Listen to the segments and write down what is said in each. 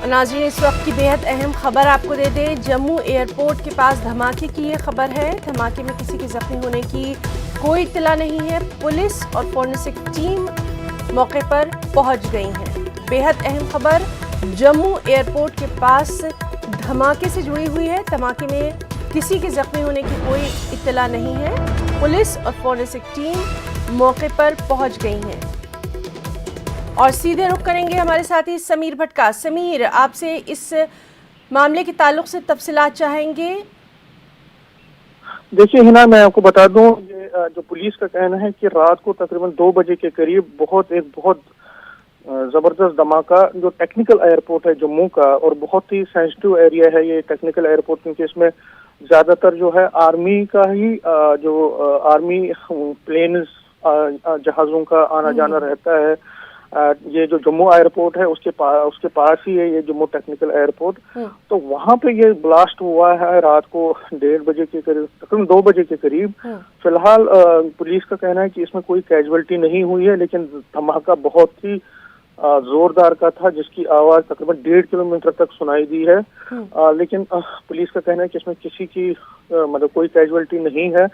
नाज़रीन, इस वक्त की बेहद अहम खबर आपको दे दें। जम्मू एयरपोर्ट के पास धमाके की ये खबर है। धमाके में किसी के जख्मी होने की कोई इत्तला नहीं है। पुलिस और फोरेंसिक टीम मौके पर पहुंच गई है। बेहद अहम खबर जम्मू एयरपोर्ट के पास धमाके से जुड़ी हुई है। धमाके में किसी के जख्मी होने की कोई इत्तला नहीं है। पुलिस और फोरेंसिक टीम मौके पर पहुंच गई है। और सीधे रुख करेंगे हमारे साथी समीर भटका। समीर, आपसे इस मामले के ताल्लुक से तफसीलात चाहेंगे। देखिए हिना, मैं आपको बता दूं, ये जो पुलिस का कहना है कि रात को तकरीबन 2 बजे के करीब बहुत जबरदस्त धमाका, जो टेक्निकल एयरपोर्ट है जम्मू का और बहुत ही सेंसिटिव एरिया है ये टेक्निकल एयरपोर्ट, क्योंकि इसमें ज्यादातर जो है आर्मी का ही आर्मी प्लेन्स जहाजों का आना जाना रहता है। ये जो जम्मू एयरपोर्ट है उसके पास ही है ये जम्मू टेक्निकल एयरपोर्ट। तो वहां पे ये ब्लास्ट हुआ है रात को 1:30 बजे के करीब, तकरीबन 2 बजे के करीब। फिलहाल पुलिस का कहना है कि इसमें कोई कैजुअल्टी नहीं हुई है, लेकिन धमाका बहुत ही जोरदार का था, जिसकी आवाज तकरीबन 1.5 किलोमीटर तक सुनाई दी है। लेकिन पुलिस का कहना है कि इसमें किसी की मतलब कोई कैजुअल्टी नहीं है।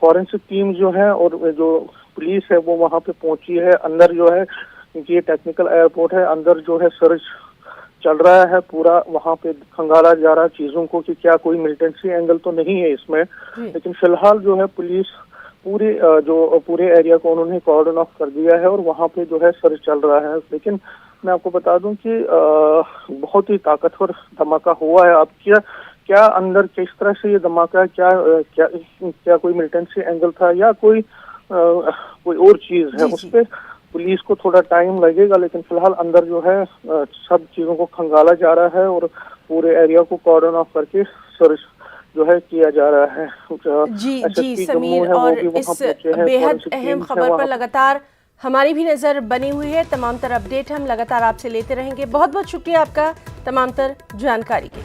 फॉरेंसिक टीम जो है और जो पुलिस है वो वहां पे पहुंची है। अंदर जो है, क्योंकि ये टेक्निकल एयरपोर्ट है, अंदर जो है सर्च चल रहा है पूरा। वहां पे खंगाला जा रहा है चीजों को कि क्या कोई मिलिटेंसी एंगल तो नहीं है इसमें। लेकिन फिलहाल जो है पुलिस पूरे एरिया को उन्होंने कॉर्डन ऑफ कर दिया है और वहां पे जो है सर्च चल रहा है। लेकिन मैं आपको बता दूं कि बहुत ही ताकतवर धमाका हुआ है। अब क्या अंदर किस तरह से ये धमाका, क्या कोई मिलिटेंसी एंगल था या कोई और चीज है, उस पे पुलिस को थोड़ा टाइम लगेगा। लेकिन फिलहाल अंदर जो है सब चीजों को खंगाला जा रहा है और पूरे एरिया को कॉर्डन ऑफ करके सर्च जो है किया जा रहा है। जी समीर, और इस बेहद अहम खबर पर लगातार हमारी भी नजर बनी हुई है। तमाम तर अपडेट हम लगातार आपसे लेते रहेंगे। बहुत बहुत शुक्रिया आपका तमाम तर जानकारी के लिए।